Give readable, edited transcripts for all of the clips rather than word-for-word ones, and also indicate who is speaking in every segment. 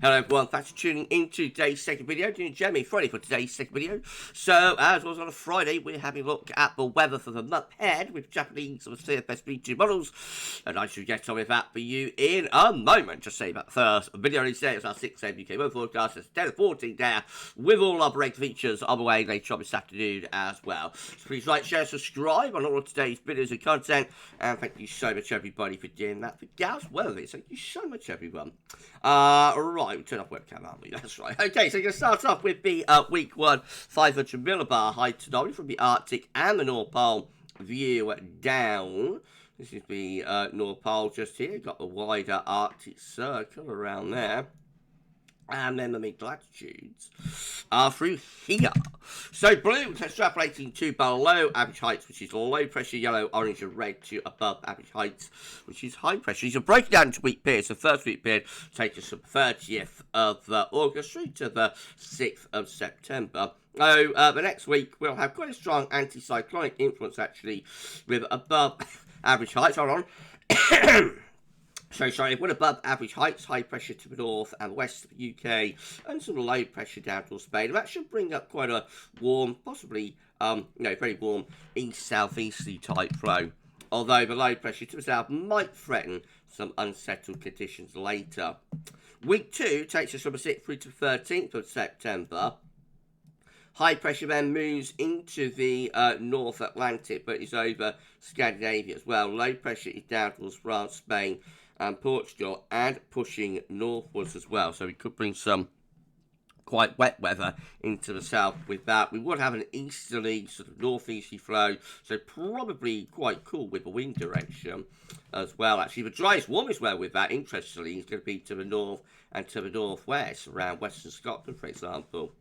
Speaker 1: Hello everyone, thanks for tuning in to today's second video, doing JMA Friday for today's second video. So, as was on a Friday, we're having a look at the weather for the month ahead with Japanese or CFS V2 models. And I should get on with that for you in a moment. Just say about the first video today, it's our 6 a.m. UK weather forecast. It's 10 to 14 there, with all our break features on the way later on this afternoon as well. So please like, share, subscribe on all of today's videos and content. And thank you so much everybody for doing that for GavsWeatherVids. Thank you so much everyone. Right, we turn off webcam, aren't we? That's right. Okay, so you're going to start off with the week 1 500 millibar height tsunami from the Arctic and the North Pole view down. This is the North Pole just here. Got the wider Arctic circle around there. And then the mid-latitudes are through here. So blue, extrapolating to below average heights, which is low pressure, yellow, orange, and red, to above average heights, which is high pressure. These are breaking down into week periods. The first week period takes us from 30th of August through to the 6th of September. So the next week we'll have quite a strong anticyclonic influence actually, with above average heights. Hold on. Sorry, one above average heights, high pressure to the north and west of the UK, and some low pressure down towards Spain. And that should bring up quite a warm, possibly, very warm east-southeasterly type flow. Although the low pressure to the south might threaten some unsettled conditions later. Week 2 takes us from the 6th through to the 13th of September. High pressure then moves into the North Atlantic, but is over Scandinavia as well. Low pressure is down towards France, Spain, and Portugal, and pushing northwards as well. So we could bring some quite wet weather into the south with that. We would have an easterly, sort of northeasterly flow, so probably quite cool with the wind direction as well. Actually, the driest, warmest weather with that, interestingly, is going to be to the north and to the northwest, around western Scotland, for example.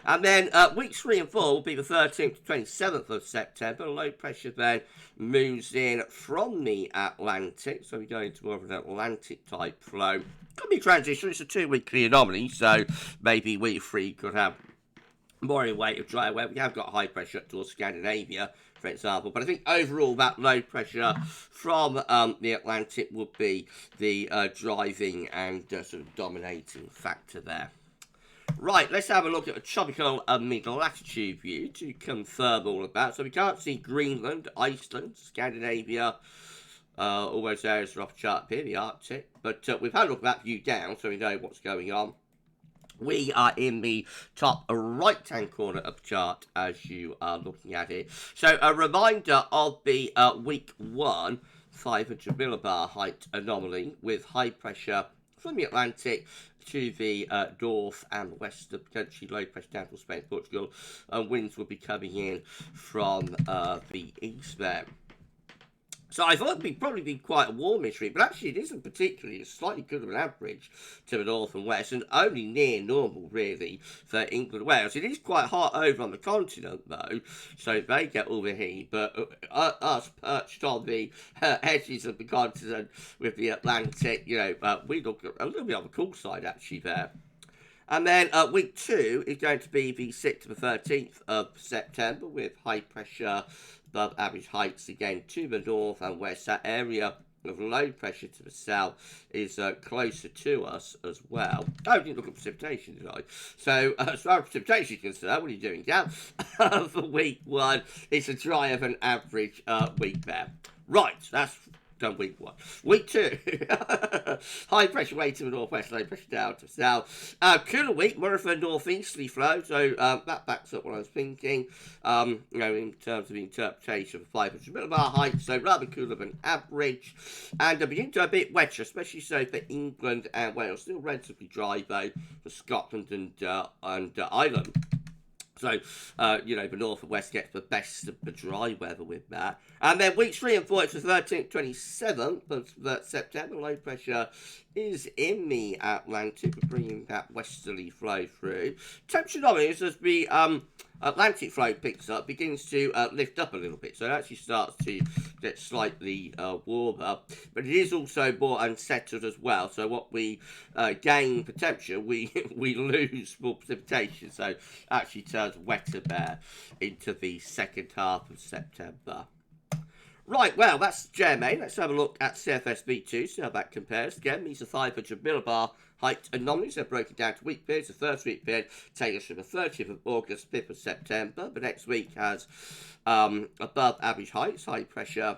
Speaker 1: And then weeks 3 and 4 will be the 13th to 27th of September. Low pressure then moves in from the Atlantic. So we go into more of an Atlantic type flow. Could be transition. It's a 2-weekly anomaly. So maybe week 3 could have more in weight of dry weather. We have got high pressure up towards Scandinavia, for example. But I think overall that low pressure from the Atlantic would be the driving and sort of dominating factor there. Right, let's have a look at a tropical mid-latitude view to confirm all of that. So we can't see Greenland, Iceland, Scandinavia, all those areas are off chart here, the Arctic. But we've had a look at that view down, so we know what's going on. We are in the top right-hand corner of the chart as you are looking at it. So a reminder of the week 1 500 millibar height anomaly with high pressure from the Atlantic to the north and west of potentially low pressure down to Spain, Portugal, and winds will be coming in from the east there. So I thought it'd probably be quite a warmish week, but actually it isn't particularly. It's slightly good of an average to the north and west, and only near normal, really, for England and Wales. It is quite hot over on the continent, though, so they get all the heat, but us perched on the edges of the continent with the Atlantic, we look a little bit on the cool side, actually, there. And then week 2 is going to be the 6th to the 13th of September with high pressure above average heights again to the north and west. That area of low pressure to the south is closer to us as well. Oh, I didn't look at precipitation, did I? So, as far as precipitation is concerned, what are you doing, Gav? For week 1, it's a drier than average week there. Right, that's done week 1. Week 2, high pressure way to the northwest, low pressure down to the south. Cooler week, more of a northeasterly flow, so that backs up what I was thinking, in terms of interpretation of 500 millibar height, so rather cooler than average, and beginning to a bit wetter, especially so for England and Wales. Still relatively dry though for Scotland and Ireland. So, the north and west gets the best of the dry weather with that. And then weeks 3 and 4, it's the 13th, 27th of September. Low pressure is in the Atlantic. We're bringing that westerly flow through. Temperature anomalies as the Atlantic flow picks up, begins to lift up a little bit. So it actually starts to get slightly warmer. But it is also more unsettled as well. So what we gain for temperature, we lose more precipitation. So actually turns wetter there into the second half of September. Right, well, that's JMA. Let's have a look at CFS V2, see how that compares. Again, these are 500 millibar height anomalies. They're broken down to week periods. The first week period takes us from the 30th of August, 5th of September. The next week has above average heights, high pressure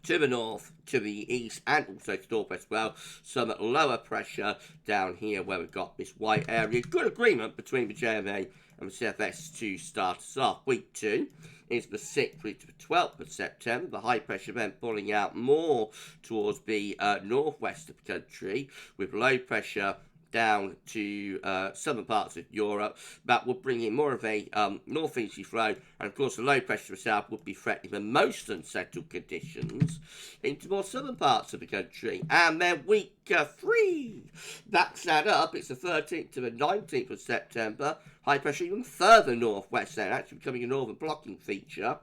Speaker 1: to the north, to the east, and also to northwest as well. Some lower pressure down here where we've got this white area. Good agreement between the JMA and the CFS to start us off. Week 2 is the 6th through to the 12th of September. The high pressure then pulling out more towards the northwest of the country, with low pressure down to southern parts of Europe. That would bring in more of a northeasterly flow, and of course the low pressure to the south would be threatening the most unsettled conditions into more southern parts of the country. And then week 3 backs that up. It's the 13th to the 19th of September. High pressure even further northwest there, actually becoming a northern blocking feature,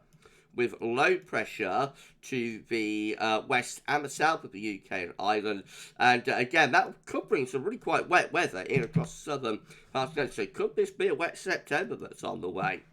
Speaker 1: with low pressure to the west and the south of the UK and Ireland. And again, that could bring some really quite wet weather in across southern parts of the country. So could this be a wet September that's on the way?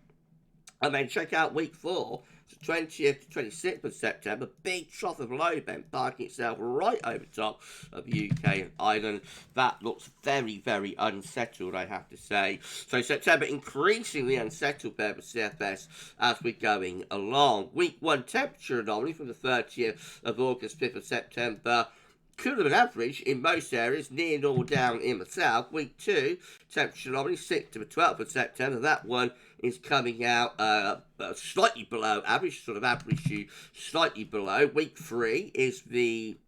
Speaker 1: And then check out week 4. 20th to 26th of September, big trough of low then parking itself right over top of the UK and Ireland. That looks very, very unsettled, I have to say. So September increasingly unsettled there with CFS as we're going along. Week 1 temperature anomaly from the 30th of August, 5th of September. Cooler than average in most areas, near normal down in the south. Week 2, temperature anomaly, 6th to the 12th of September. That one is coming out slightly below average, sort of average to slightly below. Week 3 is the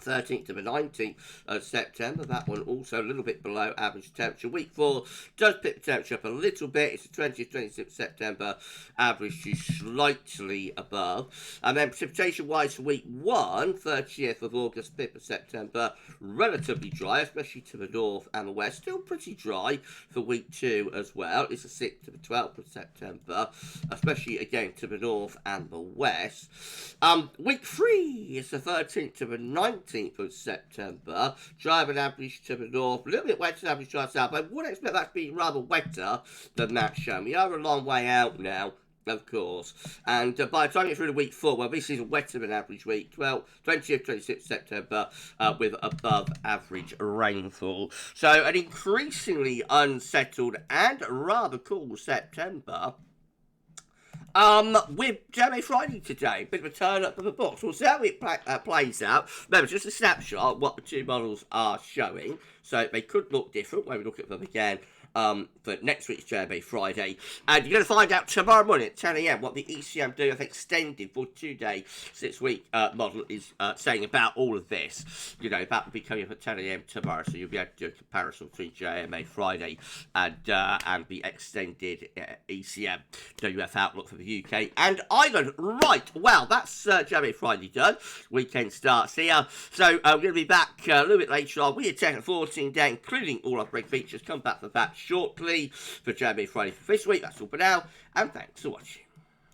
Speaker 1: 13th to the 19th of September. That one also a little bit below average temperature. Week 4 does pick the temperature up a little bit. It's the 20th, 26th of September, average to slightly above. And then precipitation-wise for week 1, 30th of August, 5th of September, relatively dry, especially to the north and the west. Still pretty dry for week 2 as well. It's the 6th to the 12th of September, especially again to the north and the west. Week 3 is the 13th to the 19th of September. Dry and average to the north, a little bit wetter than average to the south. I would expect that to be rather wetter than that show. We are a long way out now, of course. And by the time you get through to week 4, well, this is a wetter than average week. Well, 20th, 26th September with above average rainfall. So an increasingly unsettled and rather cool September. With JMA Friday today, bit of a turn up of the books. We'll see how it plays out. Remember, just a snapshot of what the two models are showing. So they could look different when we look at them again for next week's JMA Friday. And you're going to find out tomorrow morning at 10 a.m. what the ECM DF extended for 2-day 6-week model is saying about all of this. You know, that will be coming up at 10 a.m. tomorrow, so you'll be able to do a comparison between JMA Friday and the extended ECM WF outlook for the UK and Ireland. Right, well, that's JMA Friday done. Weekend starts here. So we're going to be back a little bit later on. We attend a 14-day, including all our break features. Come back for that shortly for JMA Friday for this week. That's all for now, and thanks for watching.